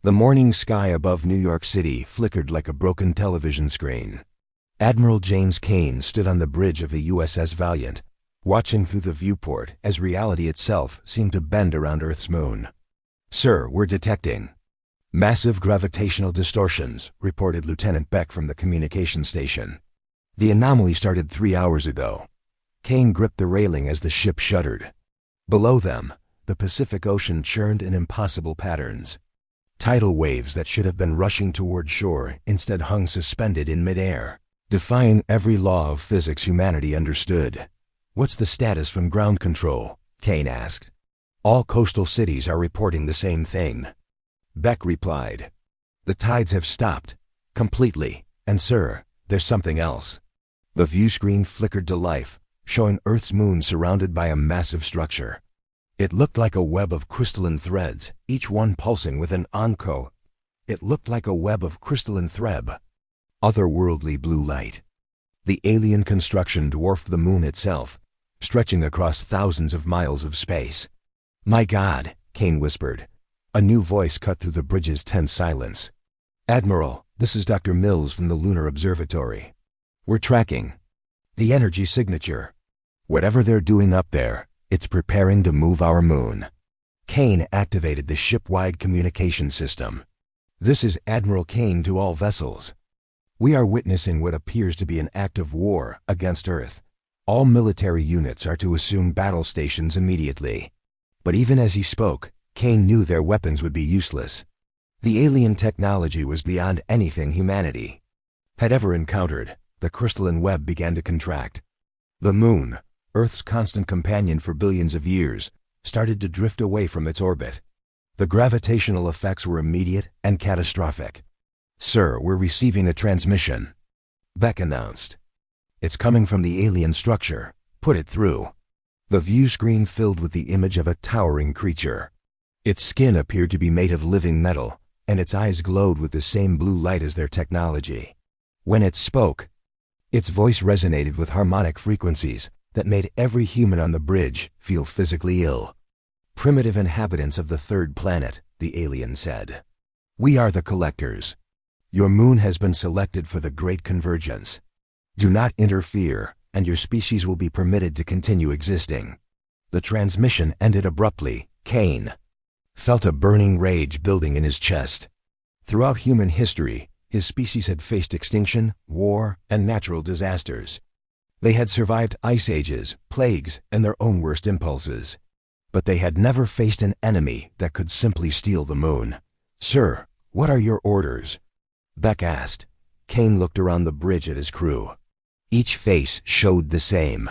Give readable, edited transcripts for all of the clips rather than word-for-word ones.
The morning sky above New York City flickered like a broken television screen. Admiral James Kane stood on the bridge of the USS Valiant, watching through the viewport as reality itself seemed to bend around Earth's moon. "Sir, we're detecting massive gravitational distortions," reported Lieutenant Beck from the communication station. "The anomaly started 3 hours ago." Kane gripped the railing as the ship shuddered. Below them, the Pacific Ocean churned in impossible patterns. Tidal waves that should have been rushing toward shore instead hung suspended in midair, defying every law of physics humanity understood. "What's the status from ground control?" Kane asked. "All coastal cities are reporting the same thing." Beck replied, "The tides have stopped. Completely. And sir, there's something else." The view screen flickered to life, showing Earth's moon surrounded by a massive structure. It looked like a web of crystalline threads, each one pulsing with an otherworldly blue light. The alien construction dwarfed the moon itself, stretching across thousands of miles of space. "My God," Kane whispered. A new voice cut through the bridge's tense silence. "Admiral, this is Dr. Mills from the Lunar Observatory. We're tracking the energy signature. Whatever they're doing up there, it's preparing to move our moon." Kane activated the ship-wide communication system. "This is Admiral Kane to all vessels. We are witnessing what appears to be an act of war against Earth. All military units are to assume battle stations immediately." But even as he spoke, Kane knew their weapons would be useless. The alien technology was beyond anything humanity had ever encountered. The crystalline web began to contract. The moon, Earth's constant companion for billions of years, started to drift away from its orbit. The gravitational effects were immediate and catastrophic. "Sir, we're receiving a transmission," Beck announced. "It's coming from the alien structure. Put it through." The view screen filled with the image of a towering creature. Its skin appeared to be made of living metal, and its eyes glowed with the same blue light as their technology. When it spoke, its voice resonated with harmonic frequencies that made every human on the bridge feel physically ill. "Primitive inhabitants of the third planet," the alien said. "We are the collectors. Your moon has been selected for the Great Convergence. Do not interfere, and your species will be permitted to continue existing." The transmission ended abruptly. Kane felt a burning rage building in his chest. Throughout human history, his species had faced extinction, war, and natural disasters. They had survived ice ages, plagues, and their own worst impulses. But they had never faced an enemy that could simply steal the moon. "Sir, what are your orders?" Beck asked. Kane looked around the bridge at his crew. Each face showed the same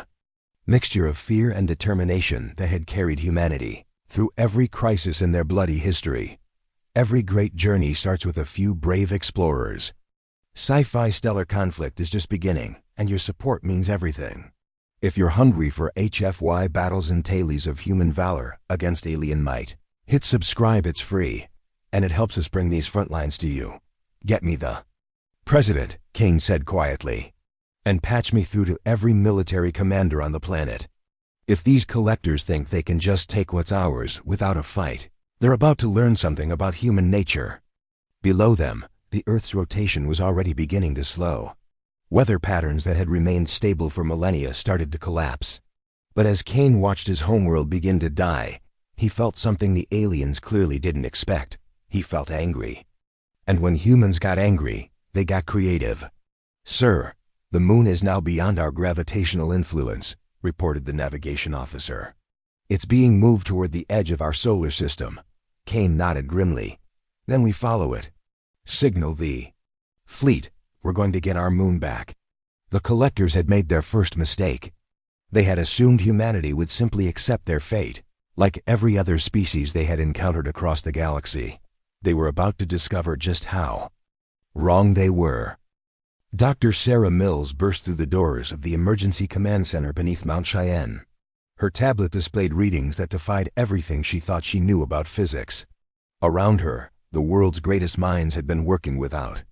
mixture of fear and determination that had carried humanity through every crisis in their bloody history. Every great journey starts with a few brave explorers. Sci-fi stellar conflict is just beginning, and your support means everything. If you're hungry for HFY battles and tales of human valor against alien might, hit subscribe. It's free, and it helps us bring these front lines to you. "Get me the President," Kane said quietly, "and patch me through to every military commander on the planet. If these collectors think they can just take what's ours without a fight, they're about to learn something about human nature." Below them, the Earth's rotation was already beginning to slow. Weather patterns that had remained stable for millennia started to collapse. But as Kane watched his homeworld begin to die, he felt something the aliens clearly didn't expect. He felt angry. And when humans got angry, they got creative. "Sir, the moon is now beyond our gravitational influence," reported the navigation officer. "It's being moved toward the edge of our solar system." Kane nodded grimly. "Then we follow it. Signal the fleet. We're going to get our moon back." The collectors had made their first mistake. They had assumed humanity would simply accept their fate. Like every other species they had encountered across the galaxy, they were about to discover just how wrong they were. Dr. Sarah Mills burst through the doors of the Emergency Command Center beneath Mount Cheyenne. Her tablet displayed readings that defied everything she thought she knew about physics. Around her, the world's greatest minds had been working without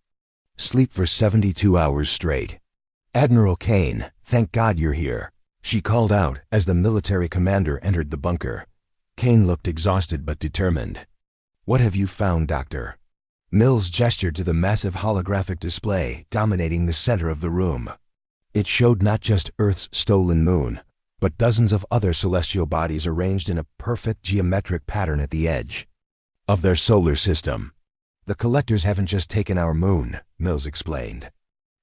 sleep for 72 hours straight. "Admiral Kane, thank God you're here," she called out as the military commander entered the bunker. Kane looked exhausted but determined. "What have you found, Doctor?" Mills gestured to the massive holographic display dominating the center of the room. It showed not just Earth's stolen moon, but dozens of other celestial bodies arranged in a perfect geometric pattern at the edge of their solar system. The collectors haven't just taken our moon, Mills explained.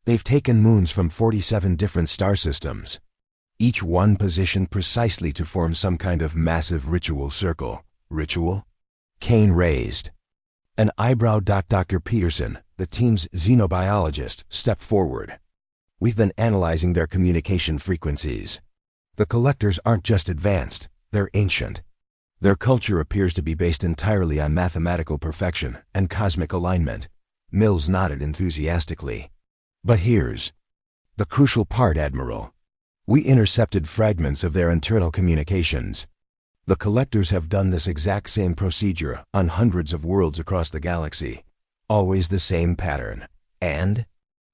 They've taken moons from 47 different star systems, each one positioned precisely to form some kind of massive ritual circle. Ritual? Kane raised an eyebrow. Dr. Peterson, the team's xenobiologist, stepped forward. We've been analyzing their communication frequencies. The collectors aren't just advanced, they're ancient. Their culture appears to be based entirely on mathematical perfection and cosmic alignment. Mills nodded enthusiastically. But here's the crucial part, Admiral. We intercepted fragments of their internal communications. The collectors have done this exact same procedure on hundreds of worlds across the galaxy. Always the same pattern. And?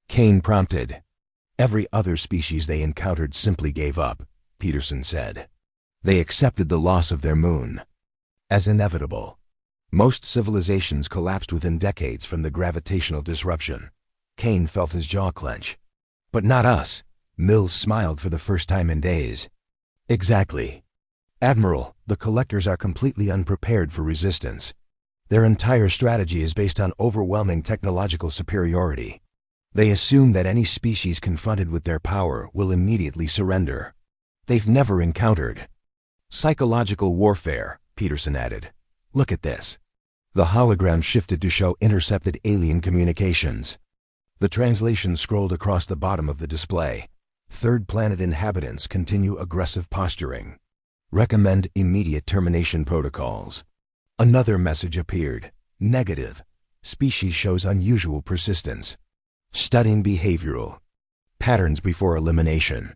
Kane prompted. Every other species they encountered simply gave up, Peterson said. They accepted the loss of their moon as inevitable. Most civilizations collapsed within decades from the gravitational disruption. Kane felt his jaw clench. But not us. Mills smiled for the first time in days. Exactly. Admiral, the collectors are completely unprepared for resistance. Their entire strategy is based on overwhelming technological superiority. They assume that any species confronted with their power will immediately surrender. They've never encountered psychological warfare, Peterson added. Look at this. The hologram shifted to show intercepted alien communications. The translation scrolled across the bottom of the display. Third planet inhabitants continue aggressive posturing. Recommend immediate termination protocols. Another message appeared. Negative. Species shows unusual persistence. Studying behavioral patterns before elimination.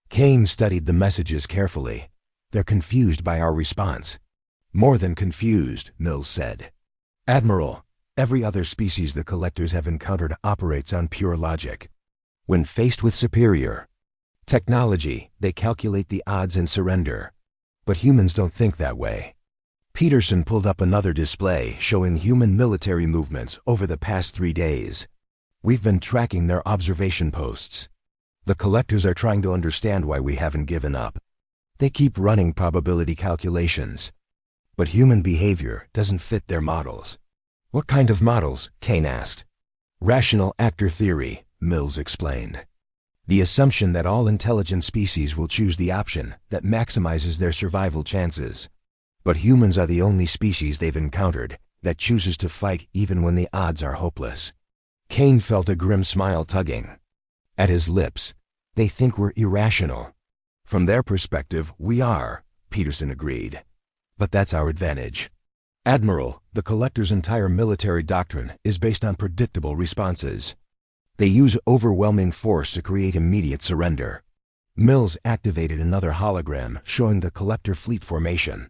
Kane studied the messages carefully. They're confused by our response. More than confused, Mills said. Admiral, every other species the collectors have encountered operates on pure logic. When faced with superior technology, they calculate the odds and surrender. But humans don't think that way. Peterson pulled up another display showing human military movements over the past 3 days. We've been tracking their observation posts. The collectors are trying to understand why we haven't given up. They keep running probability calculations. But human behavior doesn't fit their models. What kind of models? Kane asked. Rational actor theory, Mills explained. The assumption that all intelligent species will choose the option that maximizes their survival chances. But humans are the only species they've encountered that chooses to fight even when the odds are hopeless. Kane felt a grim smile tugging at his lips. They think we're irrational. From their perspective, we are, Peterson agreed. But that's our advantage. Admiral, the collector's entire military doctrine is based on predictable responses. They use overwhelming force to create immediate surrender. Mills activated another hologram showing the collector fleet formation.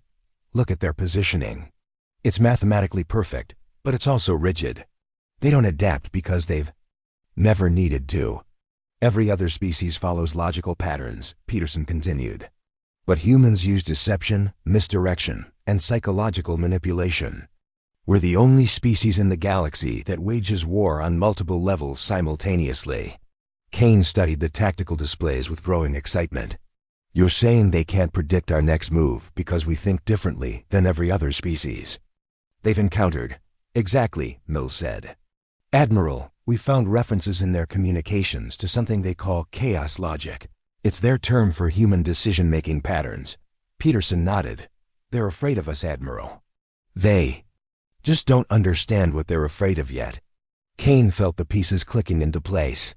Look at their positioning. It's mathematically perfect, but it's also rigid. They don't adapt because they've never needed to. Every other species follows logical patterns, Peterson continued. But humans use deception, misdirection, and psychological manipulation. We're the only species in the galaxy that wages war on multiple levels simultaneously. Kane studied the tactical displays with growing excitement. You're saying they can't predict our next move because we think differently than every other species they've encountered. Exactly, Mills said. Admiral, we found references in their communications to something they call chaos logic. It's their term for human decision-making patterns. Peterson nodded. They're afraid of us, Admiral. They just don't understand what they're afraid of yet. Kane felt the pieces clicking into place.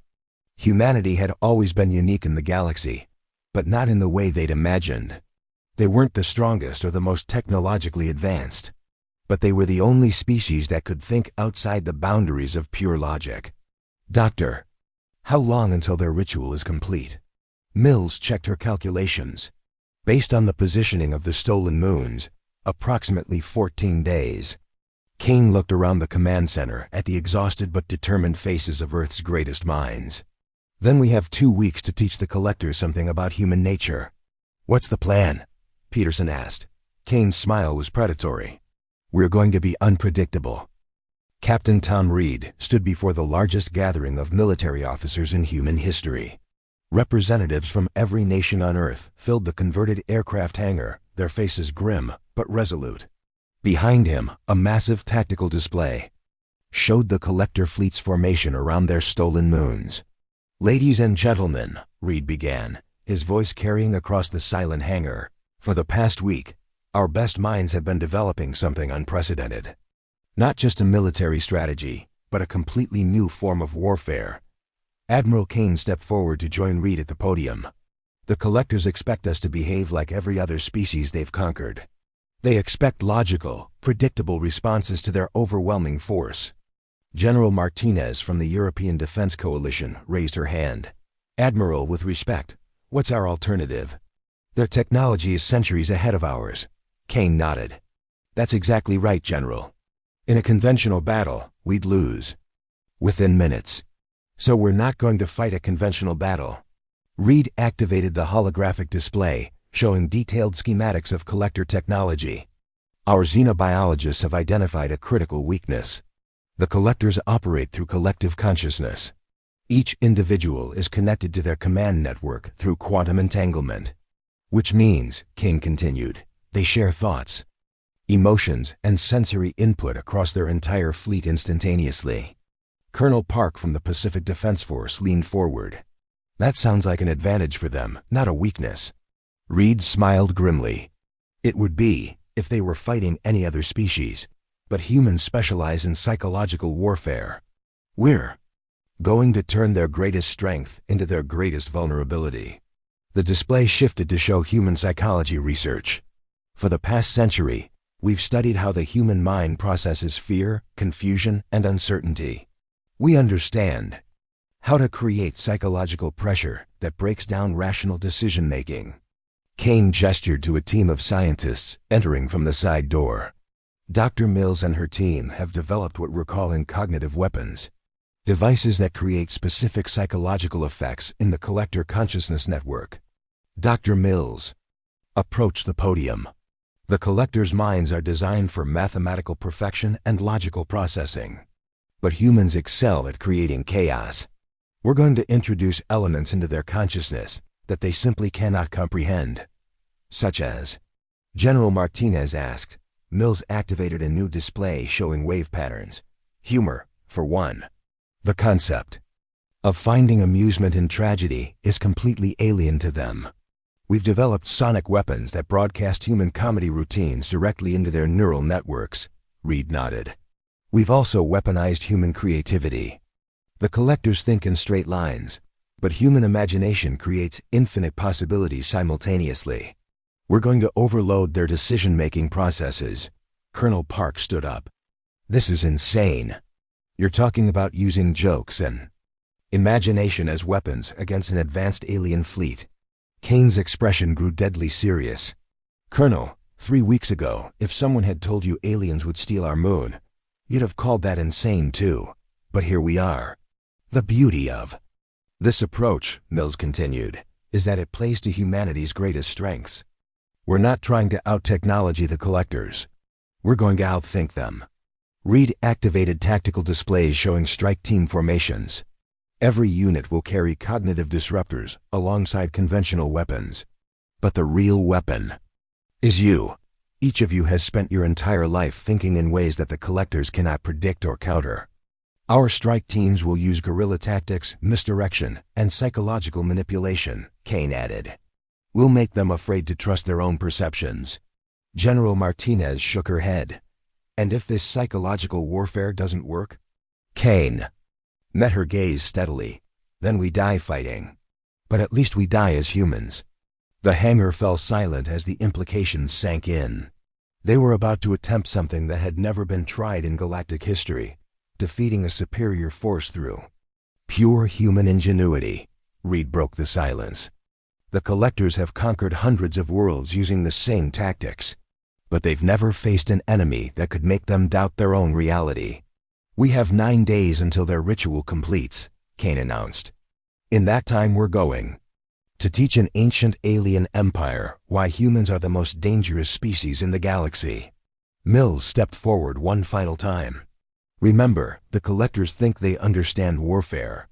Humanity had always been unique in the galaxy, but not in the way they'd imagined. They weren't the strongest or the most technologically advanced, but they were the only species that could think outside the boundaries of pure logic. Doctor, how long until their ritual is complete? Mills checked her calculations. Based on the positioning of the stolen moons, approximately 14 days. Kane looked around the command center at the exhausted but determined faces of Earth's greatest minds. Then we have 2 weeks to teach the collectors something about human nature. What's the plan? Peterson asked. Kane's smile was predatory. We're going to be unpredictable. Captain Tom Reed stood before the largest gathering of military officers in human history. Representatives from every nation on Earth filled the converted aircraft hangar, their faces grim but resolute. Behind him, a massive tactical display showed the collector fleet's formation around their stolen moons. "Ladies and gentlemen," Reed began, his voice carrying across the silent hangar, "for the past week, our best minds have been developing something unprecedented. Not just a military strategy, but a completely new form of warfare." Admiral Kane stepped forward to join Reed at the podium. "The collectors expect us to behave like every other species they've conquered. They expect logical, predictable responses to their overwhelming force." General Martinez from the European Defense Coalition raised her hand. "Admiral, with respect, what's our alternative? Their technology is centuries ahead of ours." Kane nodded. "That's exactly right, General. In a conventional battle, we'd lose within minutes. So we're not going to fight a conventional battle." Reed activated the holographic display, showing detailed schematics of collector technology. "Our xenobiologists have identified a critical weakness. The collectors operate through collective consciousness. Each individual is connected to their command network through quantum entanglement. Which means," Kane continued, "they share thoughts, emotions, and sensory input across their entire fleet instantaneously." Colonel Park from the Pacific Defense Force leaned forward. "That sounds like an advantage for them, not a weakness." Reed smiled grimly. "It would be, if they were fighting any other species, but humans specialize in psychological warfare. We're going to turn their greatest strength into their greatest vulnerability." The display shifted to show human psychology research. "For the past century, we've studied how the human mind processes fear, confusion, and uncertainty. We understand how to create psychological pressure that breaks down rational decision-making." Kane gestured to a team of scientists entering from the side door. "Dr. Mills and her team have developed what we're calling cognitive weapons, devices that create specific psychological effects in the collector consciousness network." Dr. Mills approached the podium. "The collectors' minds are designed for mathematical perfection and logical processing. But humans excel at creating chaos. We're going to introduce elements into their consciousness that they simply cannot comprehend." "Such as?" General Martinez asked. Mills activated a new display showing wave patterns. "Humor, for one. The concept of finding amusement in tragedy is completely alien to them. We've developed sonic weapons that broadcast human comedy routines directly into their neural networks." Reed nodded. "We've also weaponized human creativity. The collectors think in straight lines, but human imagination creates infinite possibilities simultaneously. We're going to overload their decision-making processes." Colonel Park stood up. "This is insane. You're talking about using jokes and imagination as weapons against an advanced alien fleet." Kane's expression grew deadly serious. "Colonel, 3 weeks ago, if someone had told you aliens would steal our moon, you'd have called that insane too. But here we are. The beauty of this approach," Mills continued, "is that it plays to humanity's greatest strengths. We're not trying to out-technology the collectors. We're going to outthink them." Reed activated tactical displays showing strike team formations. "Every unit will carry cognitive disruptors alongside conventional weapons. But the real weapon is you. Each of you has spent your entire life thinking in ways that the collectors cannot predict or counter. Our strike teams will use guerrilla tactics, misdirection, and psychological manipulation," Kane added. "We'll make them afraid to trust their own perceptions." General Martinez shook her head. "And if this psychological warfare doesn't work?" Kane met her gaze steadily. "Then we die fighting. But at least we die as humans." The hangar fell silent as the implications sank in. They were about to attempt something that had never been tried in galactic history, defeating a superior force through pure human ingenuity. Reed broke the silence. "The collectors have conquered hundreds of worlds using the same tactics, but they've never faced an enemy that could make them doubt their own reality. We have 9 days until their ritual completes," Kane announced. "In that time we're going to teach an ancient alien empire why humans are the most dangerous species in the galaxy." Mills stepped forward one final time. Remember, the collectors think they understand warfare.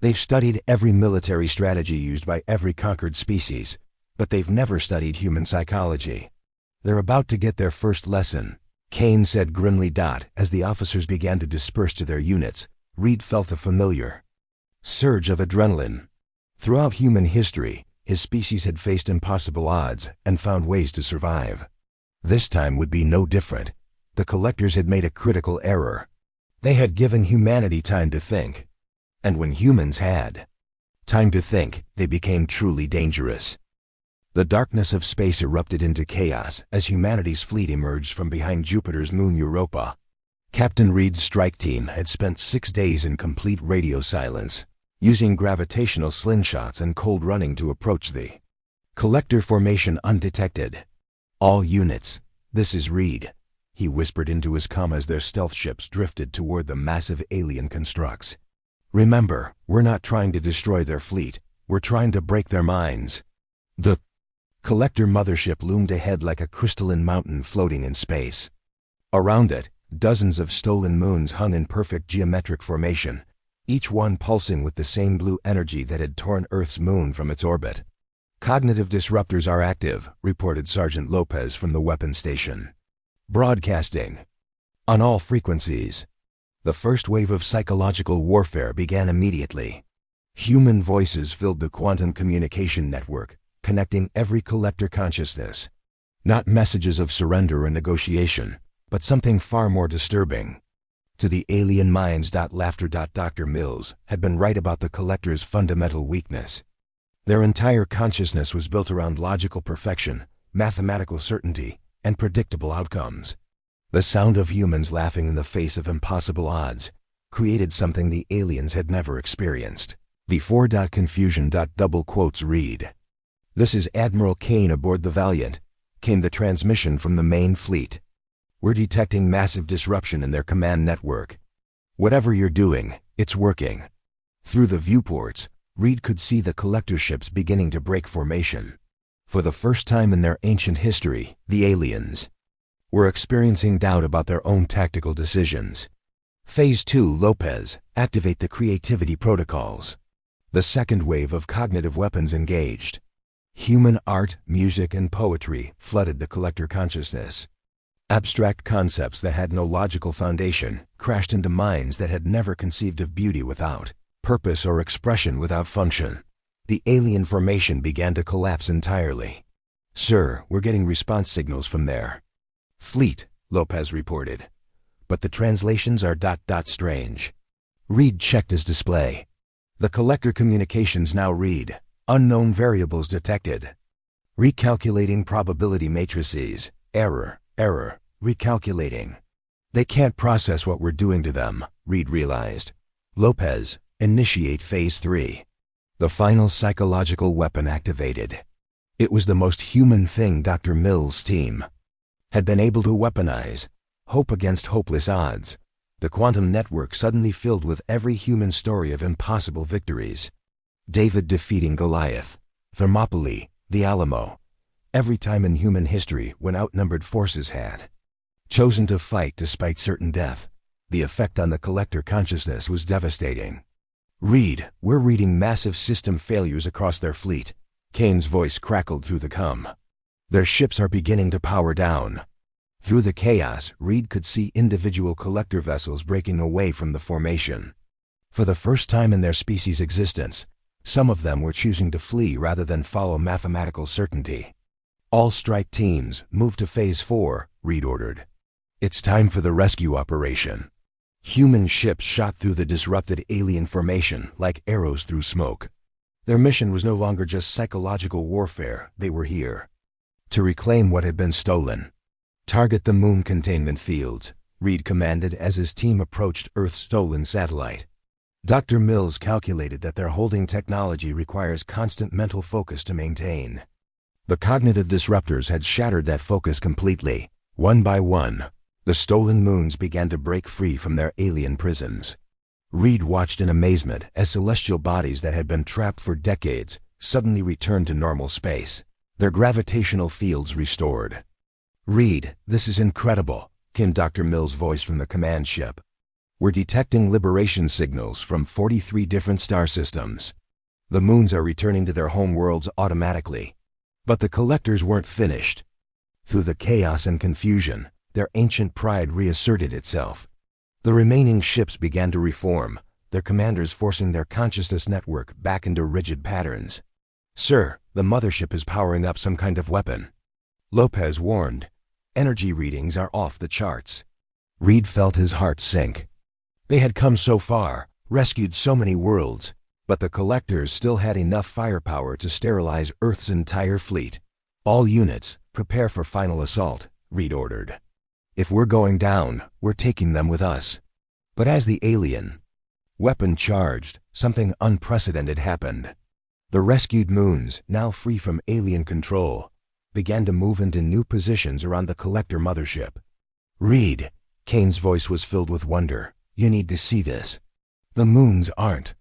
They've studied every military strategy used by every conquered species, but they've never studied human psychology. They're about to get their first lesson, Kane said grimly. As the officers began to disperse to their units, Reed felt a familiar surge of adrenaline. Throughout human history, his species had faced impossible odds and found ways to survive. This time would be no different. The collectors had made a critical error. They had given humanity time to think. And when humans had time to think, they became truly dangerous. The darkness of space erupted into chaos as humanity's fleet emerged from behind Jupiter's moon Europa. Captain Reed's strike team had spent 6 days in complete radio silence, using gravitational slingshots and cold running to approach the collector formation undetected. "All units, this is Reed," he whispered into his comm as their stealth ships drifted toward the massive alien constructs. "Remember, we're not trying to destroy their fleet, we're trying to break their minds." The collector mothership loomed ahead like a crystalline mountain floating in space. Around it, dozens of stolen moons hung in perfect geometric formation, each one pulsing with the same blue energy that had torn Earth's moon from its orbit. "Cognitive disruptors are active," reported Sergeant Lopez from the weapons station. "Broadcasting on all frequencies." The first wave of psychological warfare began immediately. Human voices filled the quantum communication network, connecting every collector consciousness. Not messages of surrender or negotiation, but something far more disturbing. To the alien minds. Laughter. Dr. Mills had been right about the collector's fundamental weakness. Their entire consciousness was built around logical perfection, mathematical certainty, and predictable outcomes. The sound of humans laughing in the face of impossible odds created something the aliens had never experienced before. Confusion. Double quotes Reed. "This is Admiral Kane aboard the Valiant," came the transmission from the main fleet. "We're detecting massive disruption in their command network. Whatever you're doing, it's working." Through the viewports, Reed could see the collector ships beginning to break formation. For the first time in their ancient history, the aliens were experiencing doubt about their own tactical decisions. Phase 2. Lopez, activate the creativity protocols. The second wave of cognitive weapons engaged. Human art, music, and poetry flooded the collector consciousness. Abstract concepts that had no logical foundation crashed into minds that had never conceived of beauty without purpose or expression without function. The alien formation began to collapse entirely. "Sir, we're getting response signals from there fleet," Lopez reported. "But the translations are ... strange." Reed checked his display. The collector communications now read, "Unknown variables detected. Recalculating probability matrices. Error, recalculating." "They can't process what we're doing to them," Reed realized. "Lopez, initiate Phase 3. The final psychological weapon activated. It was the most human thing Dr. Mills' team had been able to weaponize. Hope against hopeless odds. The quantum network suddenly filled with every human story of impossible victories. David defeating Goliath, Thermopylae, the Alamo. Every time in human history when outnumbered forces had chosen to fight despite certain death, the effect on the collector consciousness was devastating. "Reed, we're reading massive system failures across their fleet." Kane's voice crackled through the comm. "Their ships are beginning to power down." Through the chaos, Reed could see individual collector vessels breaking away from the formation. For the first time in their species' existence, some of them were choosing to flee rather than follow mathematical certainty. "All strike teams, move to Phase 4, Reed ordered. "It's time for the rescue operation." Human ships shot through the disrupted alien formation like arrows through smoke. Their mission was no longer just psychological warfare. They were here to reclaim what had been stolen. "Target the moon containment fields," Reed commanded as his team approached Earth's stolen satellite. Dr. Mills calculated that their holding technology requires constant mental focus to maintain. The cognitive disruptors had shattered that focus completely. One by one, the stolen moons began to break free from their alien prisons. Reed watched in amazement as celestial bodies that had been trapped for decades suddenly returned to normal space, their gravitational fields restored. "Reed, this is incredible," came Dr. Mills' voice from the command ship. We're detecting liberation signals from 43 different star systems. The moons are returning to their home worlds automatically. But the collectors weren't finished. Through the chaos and confusion, their ancient pride reasserted itself. The remaining ships began to reform, their commanders forcing their consciousness network back into rigid patterns. "Sir, the mothership is powering up some kind of weapon," Lopez warned. "Energy readings are off the charts." Reed felt his heart sink. They had come so far, rescued so many worlds, but the collectors still had enough firepower to sterilize Earth's entire fleet. "All units, prepare for final assault," Reed ordered. "If we're going down, we're taking them with us." But as the alien weapon charged, something unprecedented happened. The rescued moons, now free from alien control, began to move into new positions around the collector mothership. "Reed," Kane's voice was filled with wonder, "you need to see this. The moons aren't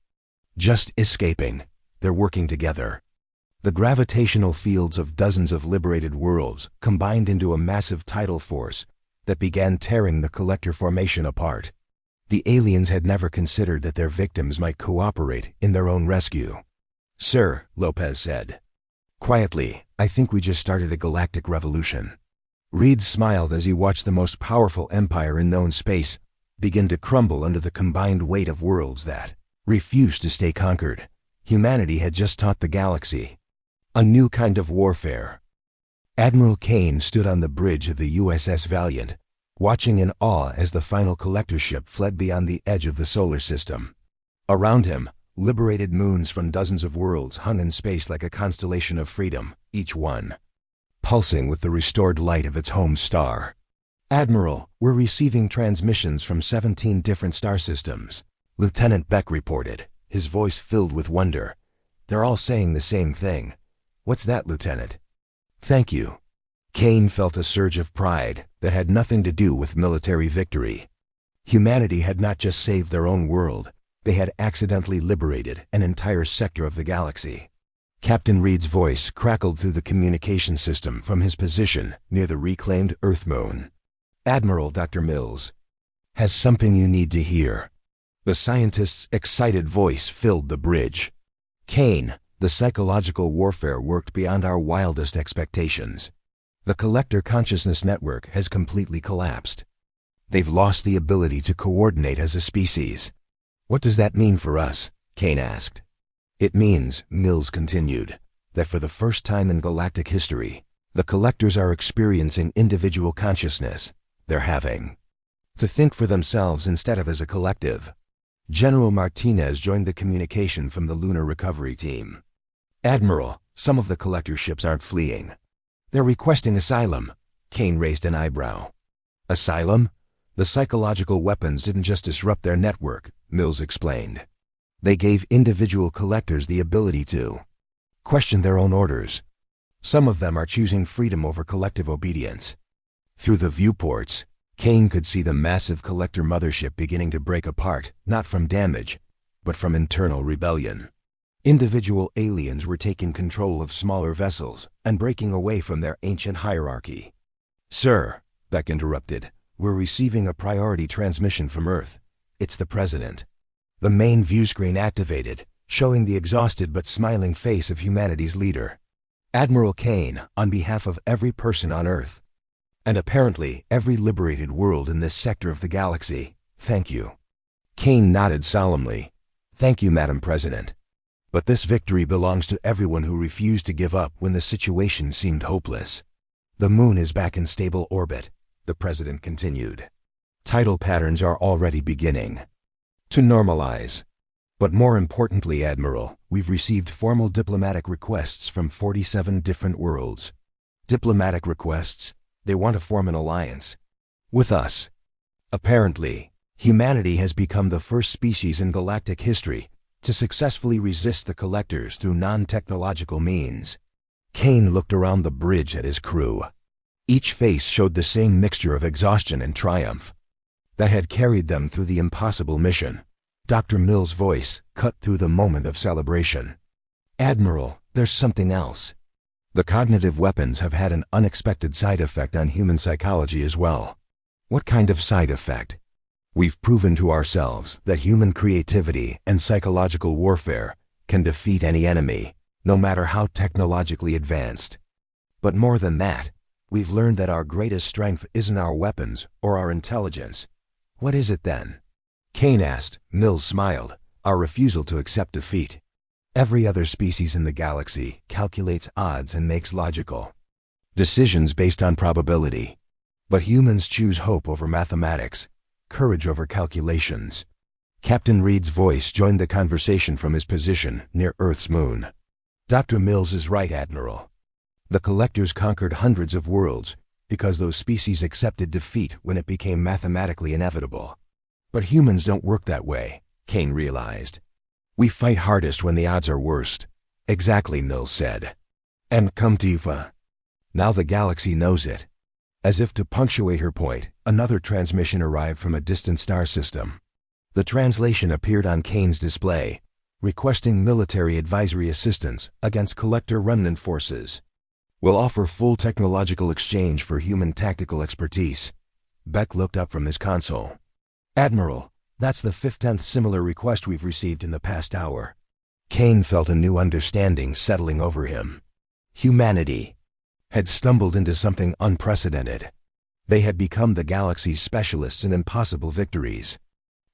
just escaping, they're working together." The gravitational fields of dozens of liberated worlds combined into a massive tidal force that began tearing the collector formation apart. The aliens had never considered that their victims might cooperate in their own rescue. "Sir," Lopez said quietly, "I think we just started a galactic revolution." Reed smiled as he watched the most powerful empire in known space begin to crumble under the combined weight of worlds that refused to stay conquered. Humanity had just taught the galaxy a new kind of warfare. Admiral Kane stood on the bridge of the USS Valiant, watching in awe as the final collector ship fled beyond the edge of the solar system. Around him, liberated moons from dozens of worlds hung in space like a constellation of freedom, each one pulsing with the restored light of its home star. "Admiral, we're receiving transmissions from 17 different star systems," Lieutenant Beck reported, his voice filled with wonder. "They're all saying the same thing." "What's that, Lieutenant?" "Thank you." Kane felt a surge of pride that had nothing to do with military victory. Humanity had not just saved their own world, they had accidentally liberated an entire sector of the galaxy. Captain Reed's voice crackled through the communication system from his position near the reclaimed Earth moon. "Admiral, Dr. Mills has something you need to hear." The scientist's excited voice filled the bridge. "Kane, the psychological warfare worked beyond our wildest expectations. The collector consciousness network has completely collapsed. They've lost the ability to coordinate as a species." "What does that mean for us?" Kane asked. "It means," Mills continued, "that for the first time in galactic history, the collectors are experiencing individual consciousness. They're having to think for themselves instead of as a collective." General Martinez joined the communication from the lunar recovery team. "Admiral, some of the collector ships aren't fleeing. They're requesting asylum." Kane raised an eyebrow. "Asylum? The psychological weapons didn't just disrupt their network," Mills explained. "They gave individual collectors the ability to question their own orders. Some of them are choosing freedom over collective obedience." Through the viewports, Kane could see the massive collector mothership beginning to break apart, not from damage, but from internal rebellion. Individual aliens were taking control of smaller vessels and breaking away from their ancient hierarchy. "Sir," Beck interrupted, "we're receiving a priority transmission from Earth. It's the President." The main viewscreen activated, showing the exhausted but smiling face of humanity's leader. "Admiral Kane, on behalf of every person on Earth, and apparently every liberated world in this sector of the galaxy, thank you." Kane nodded solemnly. "Thank you, Madam President. But this victory belongs to everyone who refused to give up when the situation seemed hopeless." "The moon is back in stable orbit," the President continued. "Tidal patterns are already beginning to normalize. But more importantly, Admiral, we've received formal diplomatic requests from 47 different worlds." "Diplomatic requests? They want to form an alliance with us." "Apparently, humanity has become the first species in galactic history to successfully resist the collectors through non-technological means." Kane looked around the bridge at his crew. Each face showed the same mixture of exhaustion and triumph that had carried them through the impossible mission. Dr. Mills' voice cut through the moment of celebration. "Admiral, there's something else. The cognitive weapons have had an unexpected side effect on human psychology as well." "What kind of side effect?" We've proven to ourselves that human creativity and psychological warfare can defeat any enemy, no matter how technologically advanced. But more than that, we've learned that our greatest strength isn't our weapons or our intelligence. What is it then? Kane asked. Mills smiled. Our refusal to accept defeat. Every other species in the galaxy calculates odds and makes logical decisions based on probability. But humans choose hope over mathematics, courage over calculations. Captain Reed's voice joined the conversation from his position near Earth's moon. Dr. Mills is right, Admiral. The Collectors conquered hundreds of worlds because those species accepted defeat when it became mathematically inevitable. But humans don't work that way, Kane realized. We fight hardest when the odds are worst. Exactly, Mills said. And come Tifa. Now the galaxy knows it. As if to punctuate her point, another transmission arrived from a distant star system. The translation appeared on Kane's display, requesting military advisory assistance against Collector remnant forces. We'll offer full technological exchange for human tactical expertise. Beck looked up from his console. Admiral, that's the 15th similar request we've received in the past hour. Kane felt a new understanding settling over him. Humanity had stumbled into something unprecedented. They had become the galaxy's specialists in impossible victories.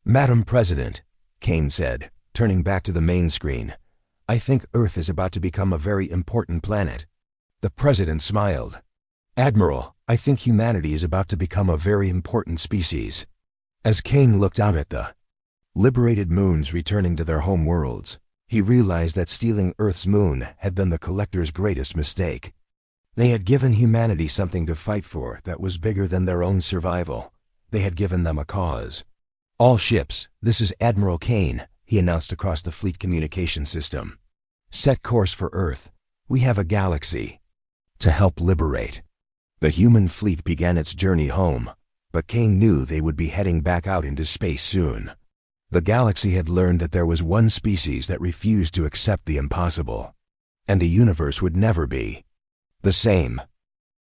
Madam President, Kane said, turning back to the main screen, I think Earth is about to become a very important planet. The President smiled. Admiral, I think humanity is about to become a very important species. As Kane looked out at the liberated moons returning to their home worlds, he realized that stealing Earth's moon had been the Collector's greatest mistake. They had given humanity something to fight for that was bigger than their own survival. They had given them a cause. All ships, this is Admiral Kane, he announced across the fleet communication system. Set course for Earth. We have a galaxy to help liberate. The human fleet began its journey home, but Kane knew they would be heading back out into space soon. The galaxy had learned that there was one species that refused to accept the impossible, and the universe would never be the same